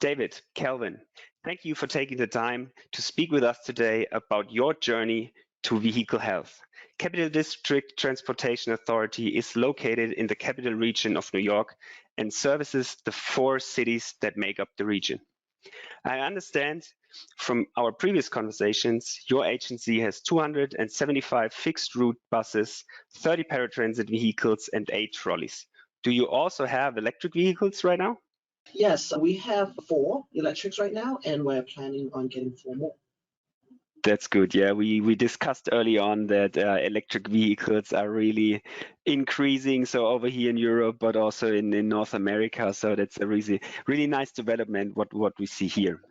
David, Kelvin, thank you for taking the time to speak with us today about your journey to vehicle health. Capital District Transportation Authority is located in the capital region of New York and services the 4 cities that make up the region. I understand from our previous conversations, your agency has 275 fixed route buses, 30 paratransit vehicles, and 8 trolleys. Do you also have electric vehicles right now? Yes, we have 4 electrics right now, and we're planning on getting 4 more. That's good. Yeah, we discussed early on that electric vehicles are really increasing. So over here in Europe, but also in North America. So that's a really nice development. What we see here.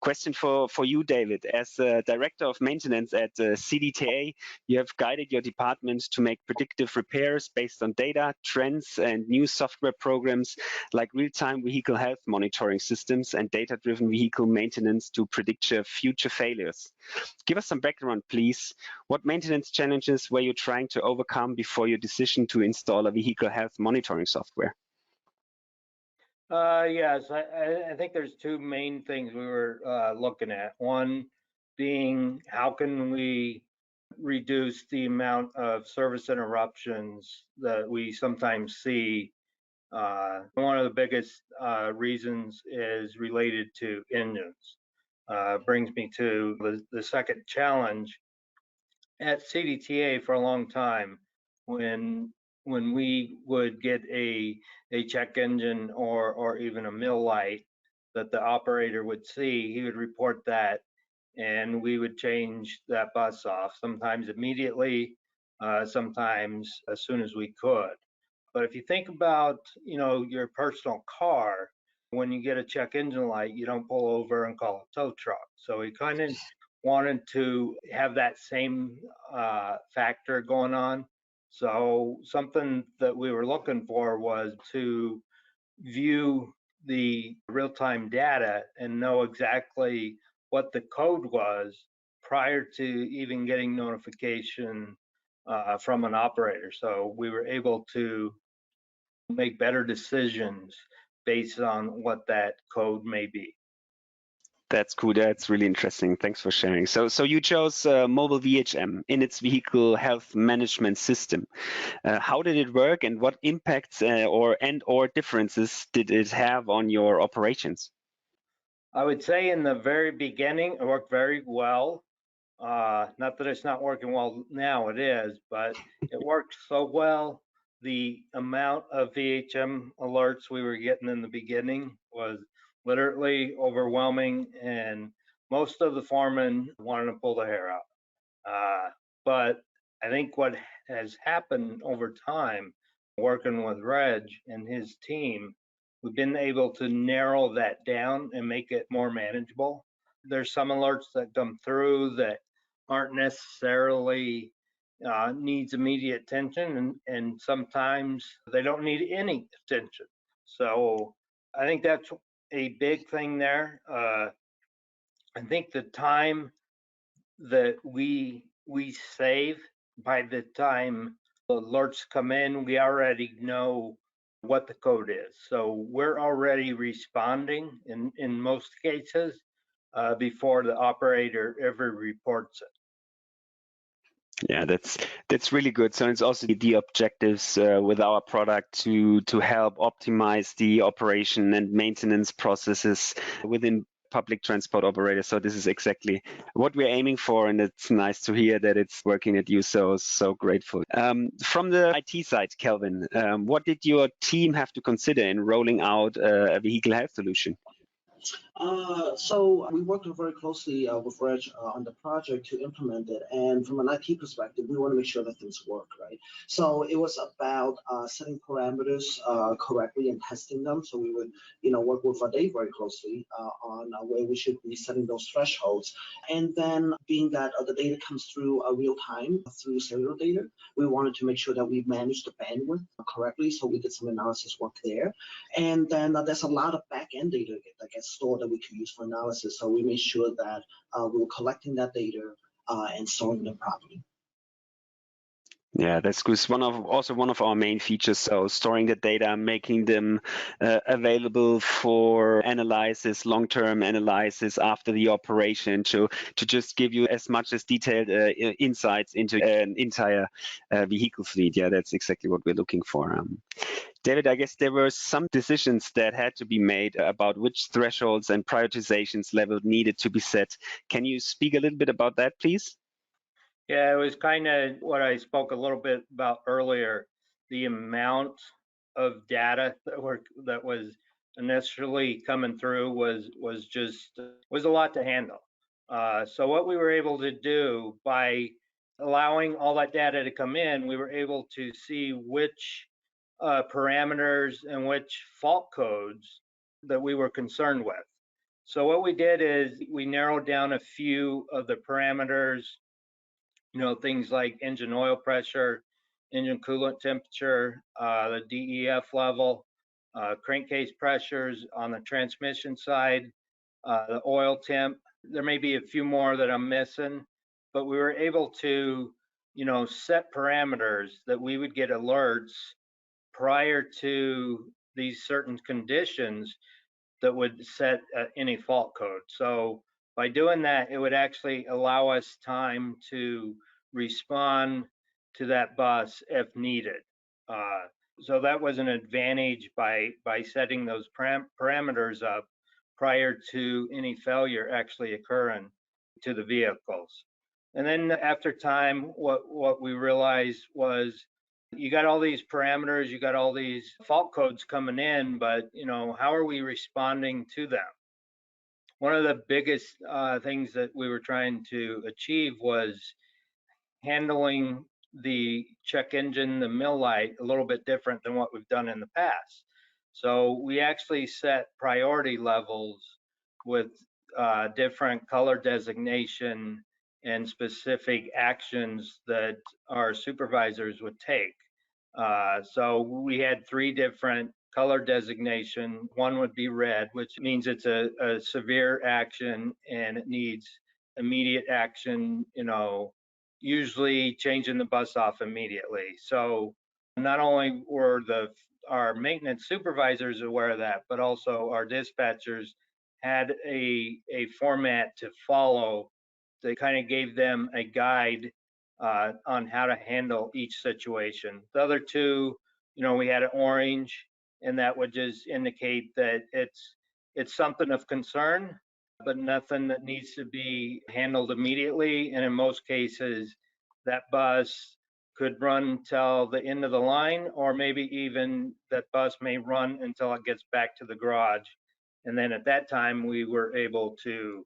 Question for you, David. As Director of Maintenance at CDTA, you have guided your department to make predictive repairs based on data, trends, and new software programs like real-time vehicle health monitoring systems and data-driven vehicle maintenance to predict future failures. Give us some background, please. What maintenance challenges were you trying to overcome before your decision to install a vehicle health monitoring software? Yes, I think there's 2 main things we were looking at. One being, how can we reduce the amount of service interruptions that we sometimes see? One of the biggest reasons is related to engines. Brings me to the second challenge. At CDTA for a long time, when we would get a check engine or even a mill light that the operator would see, he would report that, and we would change that bus off, sometimes immediately, sometimes as soon as we could. But if you think about, your personal car, when you get a check engine light, you don't pull over and call a tow truck. So we kind of wanted to have that same factor going on. So something that we were looking for was to view the real-time data and know exactly what the code was prior to even getting notification from an operator. So we were able to make better decisions based on what that code may be. That's cool. That's really interesting. Thanks for sharing. So you chose mobile VHM in its vehicle health management system. How did it work, and what impacts or differences did it have on your operations? I would say in the very beginning, it worked very well. Not that it's not working well now, it is, but it worked so well. The amount of VHM alerts we were getting in the beginning was literally overwhelming, and most of the foremen wanted to pull their hair out. But I think what has happened over time, working with Reg and his team, we've been able to narrow that down and make it more manageable. There's some alerts that come through that aren't necessarily needs immediate attention, and sometimes they don't need any attention. So I think that's a big thing there. I think the time that we save, by the time the alerts come in, we already know what the code is. So we're already responding in most cases before the operator ever reports it. Yeah, that's really good. So it's also the objectives with our product to help optimize the operation and maintenance processes within public transport operators. So this is exactly what we're aiming for, and it's nice to hear that it's working at you. So grateful. From the IT side, Kelvin, what did your team have to consider in rolling out a vehicle health solution? So we worked very closely with Reg on the project to implement it, and from an IT perspective, we want to make sure that things work, right? So it was about setting parameters correctly and testing them. So we would, work with Dave very closely on where we should be setting those thresholds. And then, being that the data comes through real time through serial data, we wanted to make sure that we managed the bandwidth correctly. So we did some analysis work there, and then there's a lot of back-end data that gets stored that we can use for analysis. So we made sure that we were collecting that data and storing them properly. Yeah, that's good. It's also one of our main features. So storing the data, making them available for analysis, long-term analysis after the operation, to just give you as much as detailed insights into an entire vehicle fleet. Yeah, that's exactly what we're looking for. David, I guess there were some decisions that had to be made about which thresholds and prioritizations level needed to be set. Can you speak a little bit about that, please? Yeah, it was kind of what I spoke a little bit about earlier. The amount of data that was initially coming through was a lot to handle. So what we were able to do by allowing all that data to come in, we were able to see which parameters and which fault codes that we were concerned with. So what we did is we narrowed down a few of the parameters, things like engine oil pressure, engine coolant temperature, the DEF level, crankcase pressures on the transmission side, the oil temp. There may be a few more that I'm missing, but we were able to, set parameters that we would get alerts prior to these certain conditions that would set any fault code. So by doing that, it would actually allow us time to respond to that bus if needed. So that was an advantage by setting those parameters up prior to any failure actually occurring to the vehicles. And then after time, what we realized was you got all these parameters, you got all these fault codes coming in, but how are we responding to them? One of the biggest things that we were trying to achieve was handling the check engine, the mill light, a little bit different than what we've done in the past. So we actually set priority levels with different color designation and specific actions that our supervisors would take. So we had 3 different color designation. One would be red, which means it's a severe action and it needs immediate action, usually changing the bus off immediately. So not only were our maintenance supervisors aware of that, but also our dispatchers had a format to follow that kind of gave them a guide on how to handle each situation. The other 2, we had an orange, and that would just indicate that it's something of concern, but nothing that needs to be handled immediately. And in most cases, that bus could run till the end of the line, or maybe even that bus may run until it gets back to the garage. And then at that time, we were able to,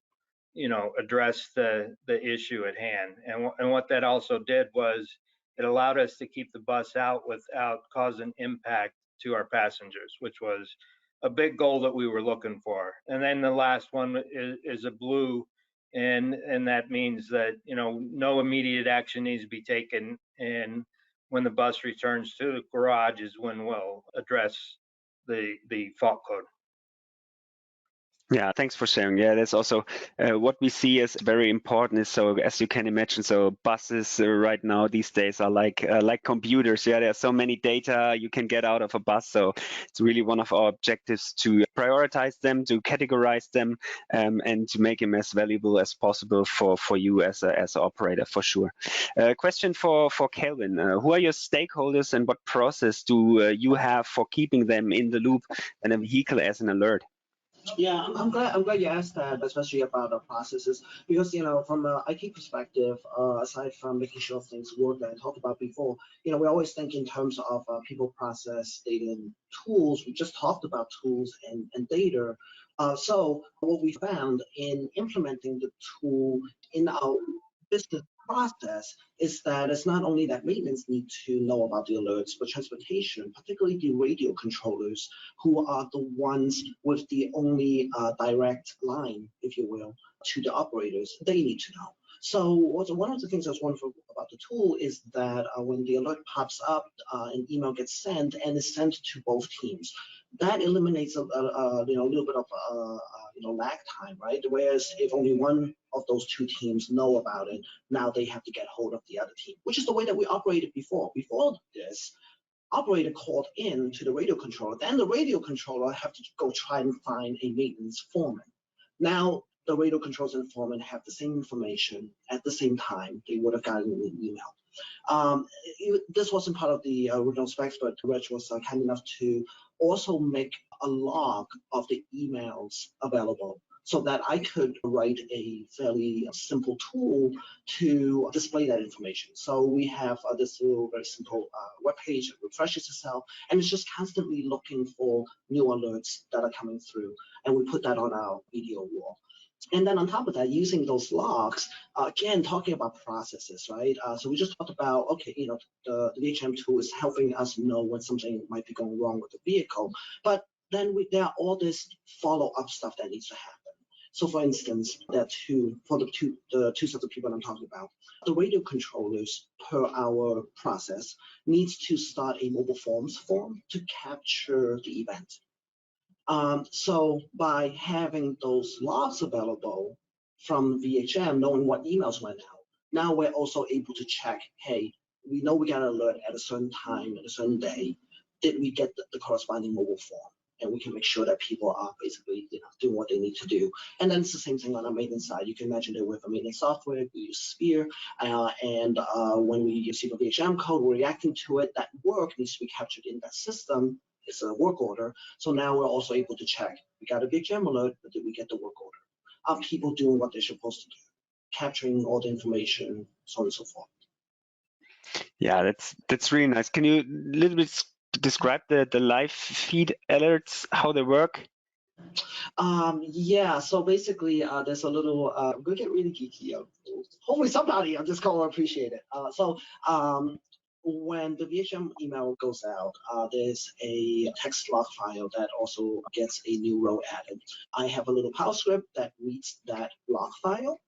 address the issue at hand. And what that also did was it allowed us to keep the bus out without causing impact to our passengers, which was a big goal that we were looking for. And then the last one is a blue, and that means that no immediate action needs to be taken. And when the bus returns to the garage is when we'll address the fault code. Yeah, thanks for sharing. Yeah, that's also what we see as very important. Is so, as you can imagine, so buses right now these days are like computers. Yeah, there's so many data you can get out of a bus. So it's really one of our objectives to prioritize them, to categorize them, and to make them as valuable as possible for you as an operator, for sure. Question for Kelvin: who are your stakeholders, and what process do you have for keeping them in the loop and a vehicle as an alert? Yeah, I'm glad you asked that, especially about the processes, because from an IT perspective, aside from making sure things work that I talked about before, we always think in terms of people, process, data, and tools. We just talked about tools and data. So what we found in implementing the tool in our business process is that it's not only that maintenance need to know about the alerts, but transportation, particularly the radio controllers, who are the ones with the only direct line, if you will, to the operators, they need to know. So one of the things that's wonderful about the tool is that when the alert pops up, an email gets sent and is sent to both teams. That eliminates a little bit of lag time, right? Whereas if only one of those two teams know about it, now they have to get hold of the other team, which is the way that we operated before. Before this, operator called in to the radio controller, then the radio controller have to go try and find a maintenance foreman. Now the radio controllers and foreman have the same information at the same time they would have gotten an email. This wasn't part of the original specs, but Reg was kind enough to also make a log of the emails available so that I could write a fairly simple tool to display that information. So we have this little very simple web page that refreshes itself, and it's just constantly looking for new alerts that are coming through, and we put that on our video wall. And then on top of that, using those logs, again, talking about processes, right? So we just talked about, okay, the VHM tool is helping us know when something might be going wrong with the vehicle, but then there are all this follow-up stuff that needs to happen. So for instance, the two sets of people I'm talking about, the radio controllers per our process needs to start a mobile forms form to capture the event. So by having those logs available from VHM, knowing what emails went out, now we're also able to check, hey, we know we got an alert at a certain time, at a certain day. Did we get the corresponding mobile form? And we can make sure that people are basically doing what they need to do. And then it's the same thing on our maintenance side. You can imagine that with a maintenance software, we use Sphere, and when we receive a VHM code, we're reacting to it. That work needs to be captured in that system. It's a work order. So now we're also able to check. We got a VHM alert, but did we get the work order? Are people doing what they're supposed to do? Capturing all the information, so on and so forth. Yeah, that's really nice. Can you a little bit describe the live feed alerts, how they work? Yeah, so basically there's a little, I'm gonna get really geeky. Hopefully somebody on this call will appreciate it. When the VHM email goes out, there's a text log file that also gets a new row added. I have a little Power script that reads that log file,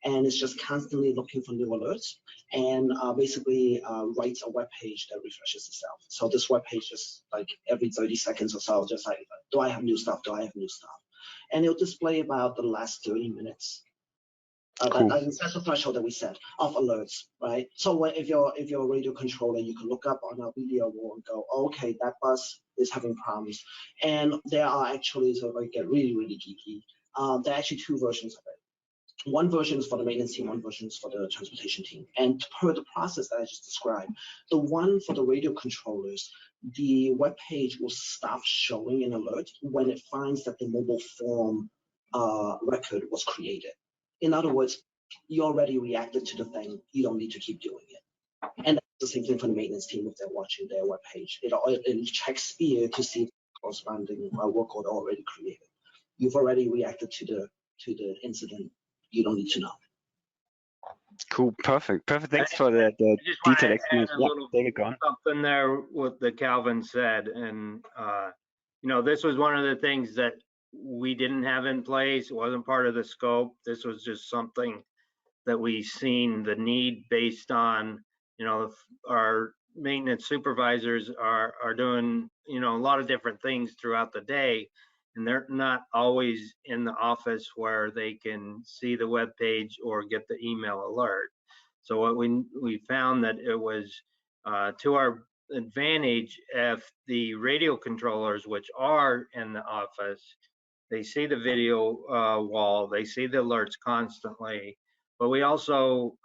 and it's just constantly looking for new alerts, and basically writes a web page that refreshes itself. So this web page just like every 30 seconds or so, just like, do I have new stuff? Do I have new stuff? And it'll display about the last 30 minutes. Cool. That's the threshold that we set of alerts, right? So if you're a radio controller, you can look up on our video wall and go, oh, okay, that bus is having problems. And there are actually, so if I get really, really geeky, there are actually two versions of it. One version is for the maintenance team, one version is for the transportation team. And per the process that I just described, the one for the radio controllers, the web page will stop showing an alert when it finds that the mobile form record was created. In other words, you already reacted to the thing. You don't need to keep doing it. And that's the same thing for the maintenance team if they're watching their web page. It checks Sphere to see if the corresponding work order already created. You've already reacted to the incident. You don't need to know. Cool, perfect. Thanks for the detailed explanation. Yeah, David, go on. Something there what the Calvin said, and this was one of the things that we didn't have in place. It wasn't part of the scope. This was just something that we seen the need based on, our maintenance supervisors are doing, a lot of different things throughout the day, and they're not always in the office where they can see the web page or get the email alert. So what we found that it was to our advantage if the radio controllers, which are in the office, they see the video wall, they see the alerts constantly, but we also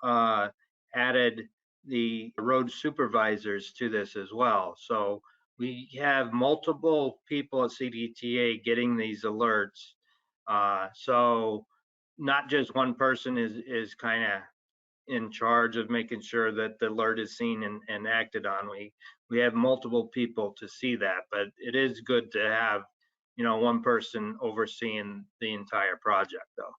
added the road supervisors to this as well. So we have multiple people at CDTA getting these alerts. So not just one person is kind of in charge of making sure that the alert is seen and acted on. We have multiple people to see that, but it is good to have one person overseeing the entire project though.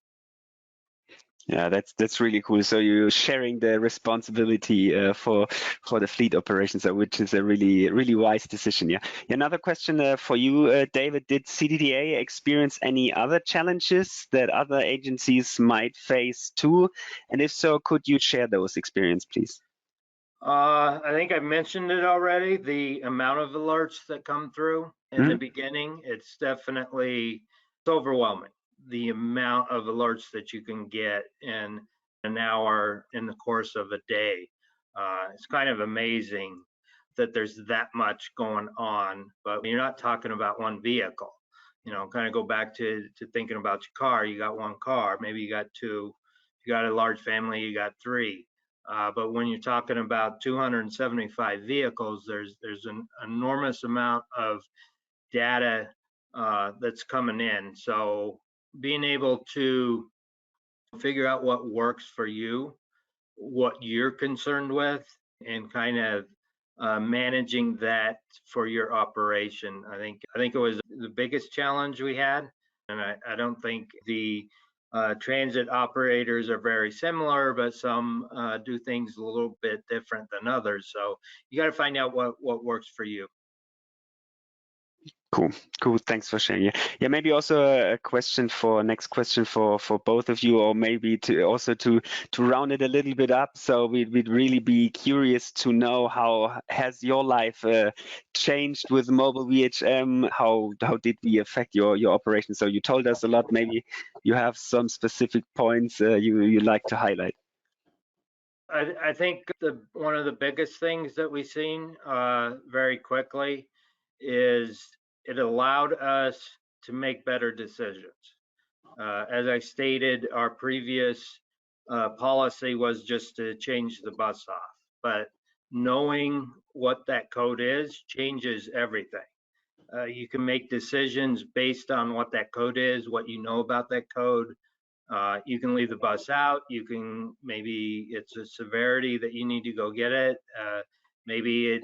Yeah, that's really cool. So you're sharing the responsibility for the fleet operations, which is a really wise decision. Yeah. Another question for you, David. Did CDTA experience any other challenges that other agencies might face too? And if so, could you share those experiences, please? I think I mentioned it already. The amount of alerts that come through in the beginning, it's definitely overwhelming. the amount of alerts that you can get in an hour in the course of a day. It's kind of amazing that there's that much going on, but you're not talking about one vehicle. Kind of go back to thinking about your car. You got one car, maybe you got two. If you got a large family, you got three. But when you're talking about 275 vehicles, there's an enormous amount of data that's coming in. So being able to figure out what works for you, what you're concerned with, and kind of managing that for your operation. I think it was the biggest challenge we had, and I don't think the transit operators are very similar, but some do things a little bit different than others. So you got to find out what works for you. Cool. Thanks for sharing. Yeah. Maybe also a next question for both of you, or maybe to round it a little bit up. So we'd really be curious to know, how has your life changed with mobile VHM? How did we affect your operation? So you told us a lot. Maybe you have some specific points you like to highlight. I think one of the biggest things that we've seen very quickly is it allowed us to make better decisions. As I stated, our previous policy was just to change the bus off, but knowing what that code is changes everything. You can make decisions based on what that code is, what you know about that code. You can leave the bus out. Maybe it's a severity that you need to go get it. Maybe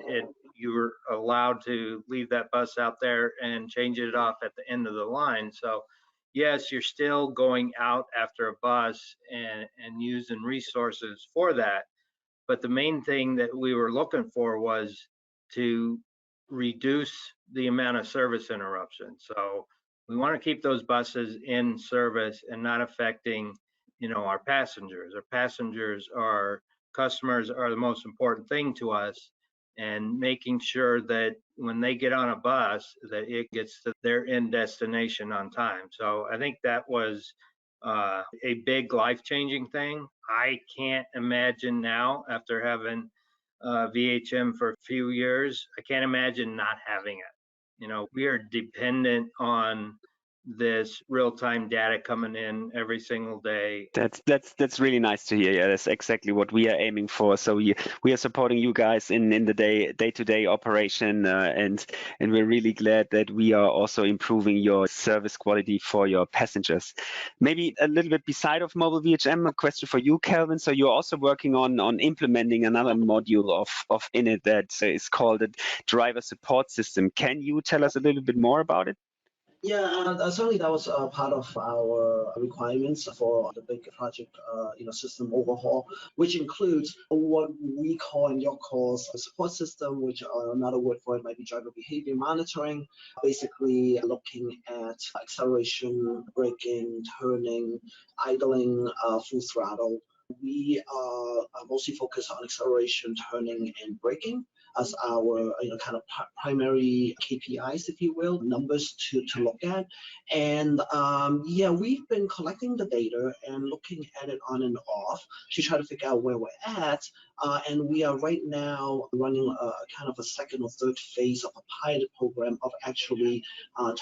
you were allowed to leave that bus out there and change it off at the end of the line. So yes, you're still going out after a bus and using resources for that. But the main thing that we were looking for was to reduce the amount of service interruptions. So we want to keep those buses in service and not affecting, our passengers. Our passengers, our customers are the most important thing to us, and making sure that when they get on a bus, that it gets to their end destination on time. So I think that was a big life-changing thing. I can't imagine now, after having VHM for a few years, I can't imagine not having it. We are dependent on this real-time data coming in every single day. That's really nice to hear. Yeah, that's exactly what we are aiming for. So we are supporting you guys in the day-to-day operation, and we're really glad that we are also improving your service quality for your passengers. Maybe a little bit beside of mobile VHM, a question for you, Kelvin. So you're also working on implementing another module of in it that is called a driver support system. Can you tell us a little bit more about it? Yeah, certainly that was part of our requirements for the big project, system overhaul, which includes what we call and your calls a support system, which another word for it might be driver behavior monitoring, basically looking at acceleration, braking, turning, idling, full throttle. We are mostly focused on acceleration, turning, and braking as our kind of primary KPIs, if you will, numbers to look at. And we've been collecting the data and looking at it on and off to try to figure out where we're at. And we are right now running a kind of a second or third phase of a pilot program of actually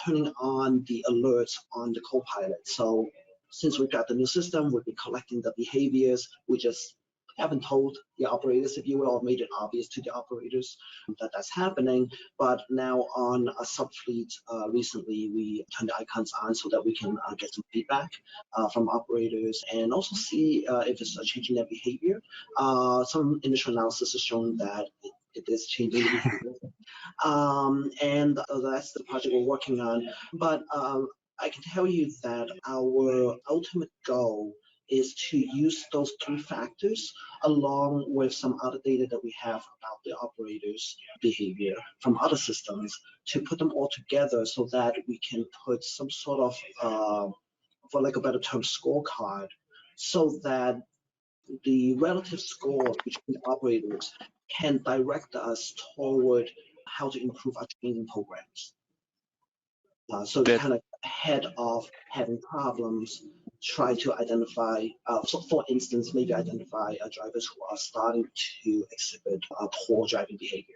turning on the alerts on the co-pilot. So since we've got the new system, we've been collecting the behaviors. We just haven't told the operators, if you will, or made it obvious to the operators that that's happening. But now on a subfleet, recently we turned the icons on so that we can get some feedback from operators and also see if it's changing their behavior. Some initial analysis has shown that it is changing behavior. And that's the project we're working on. But I can tell you that our ultimate goal is to use those three factors along with some other data that we have about the operators' behavior from other systems to put them all together so that we can put some sort of, for lack of a better term, scorecard, so that the relative score between operators can direct us toward how to improve our training programs. So to kind of head off having problems, try to identify, so for instance, maybe identify drivers who are starting to exhibit poor driving behavior.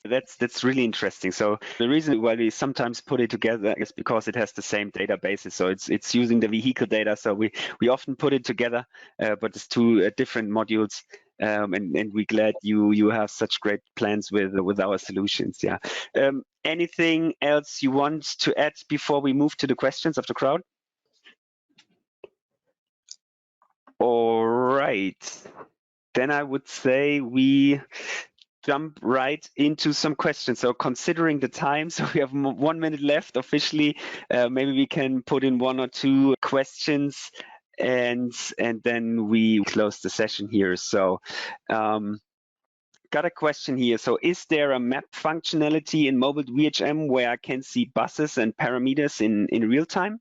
That's really interesting. So the reason why we sometimes put it together is because it has the same databases. So it's using the vehicle data. So we often put it together, but it's two different modules. And we're glad you have such great plans with our solutions. Yeah. Anything else you want to add before we move to the questions of the crowd? All right. Then I would say we jump right into some questions. So considering the time, so we have 1 minute left officially, maybe we can put in 1 or 2 questions and then we close the session here. So got a question here. So is there a map functionality in mobile VHM where I can see buses and parameters in real time?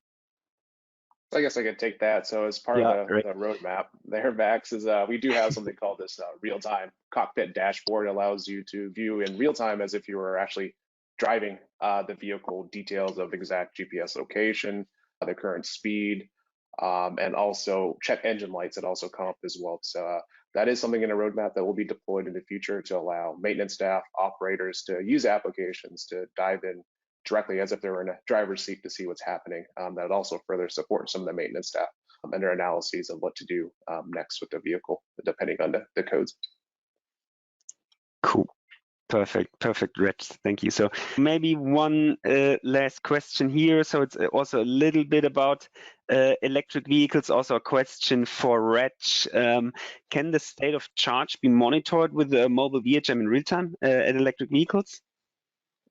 I guess I could take that. So as part of the roadmap there, Max, is we do have something called this real-time cockpit dashboard. It allows you to view in real time as if you were actually driving the vehicle, details of exact GPS location, the current speed, and also check engine lights that also come up as well. So that is something in a roadmap that will be deployed in the future to allow maintenance staff, operators to use applications to dive in directly as if they were in a driver's seat to see what's happening. That would also further support some of the maintenance staff and their analyses of what to do next with the vehicle, depending on the codes. Cool. Perfect, Reg. Thank you. So maybe one last question here. So it's also a little bit about electric vehicles, also a question for Reg. Can the state of charge be monitored with a mobile VHM in real time at electric vehicles?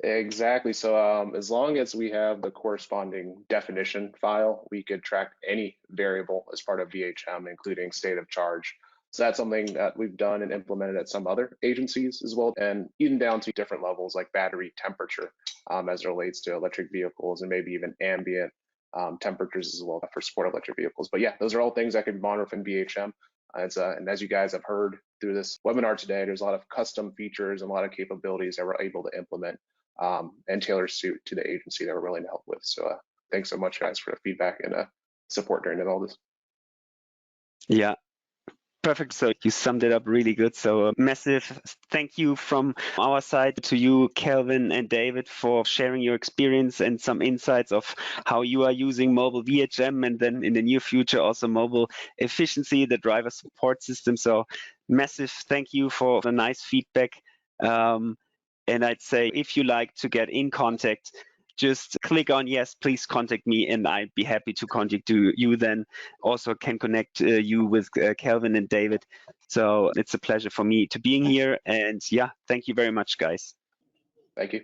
Exactly. So as long as we have the corresponding definition file, we could track any variable as part of VHM, including state of charge. So that's something that we've done and implemented at some other agencies as well, and even down to different levels like battery temperature as it relates to electric vehicles and maybe even ambient temperatures as well for sport electric vehicles. But yeah, those are all things that can be monitored from VHM. And as you guys have heard through this webinar today, there's a lot of custom features and a lot of capabilities that we're able to implement and tailor suit to the agency that we're willing to help with. So thanks so much, guys, for the feedback and support during all this. Yeah. Perfect. So you summed it up really good. So a massive thank you from our side to you, Kelvin and David, for sharing your experience and some insights of how you are using mobile VHM and then in the near future also mobile efficiency, the driver support system. So massive thank you for the nice feedback. And I'd say if you like to get in contact, just click on yes, please contact me, and I'd be happy to contact you then. Also can connect you with Kelvin and David. So it's a pleasure for me to being here. And yeah, thank you very much, guys. Thank you.